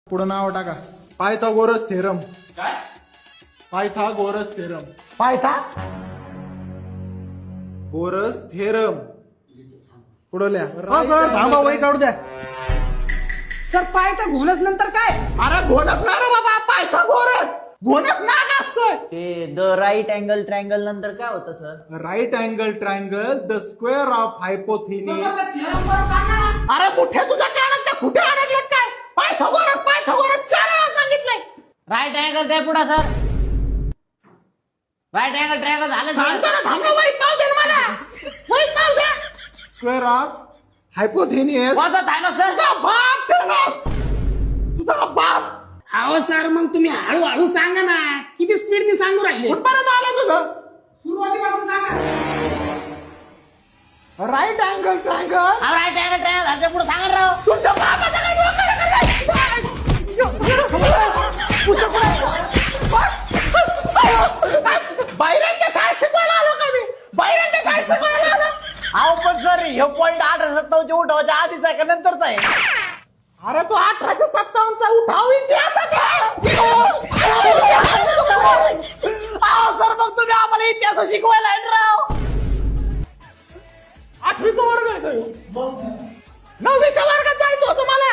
पुढे नाव टाका. Pythagoras theorem. काय? Pythagoras theorem. गोरस थेरम. पुढे लिहा. सर थांबा, वही काढू द्या. सर पायथा घोणस नंतर काय? अरे घोणस ना रे बाबा, पायथागोरस. घोणस नाग असतोय. ते द राईट अँगल ट्रायंगल नंतर काय होतं sir? Right angle triangle the square of hypotenuse. Sir theorem पण सांगा ना. अरे कुठे तुझ्या कानात त्या कुठे अडकलेत काय? पायथागोरस पायथागोरस 4 वेळा सांगितलंय. राईट अँगल काय पुढे सर? राईट अँगल ट्रायंगल झालं सांगतो ना, थांबा, वही पाव दे ना मला. वही पाव दे. Square of hypotenuse. सर. तुझा बाप थेरस. तुझा बाप. अहो सर मग तुम्ही हळूहळू सांगा ना, किती स्पीडने सांगू राहिले. कुठपर्यंत आलं तुझं? सुरुवातीपासून सांगा. Right angle triangle. Right angle triangle झालं पुढे सांगा राव. तुमच्या बापाचा काय दोष आहे? बाहेरांच्या शाळेत शिकवायला आलो का मी? बाहेरांच्या शाळेत शिकवायला आलो. अहो पण सर हे पॉईंट 1857 उठवायच्या आधीचा आहे का नंतरचा आहे? अरे तो 1857चा उठाव इतिहासात आहे. अहो सर मग तुम्ही आम्हाला इतिहास शिकवायला आहे राव. 8वीचा वर्ग आहे तो. 9वीच्या वर्गात जायचं होतं मला.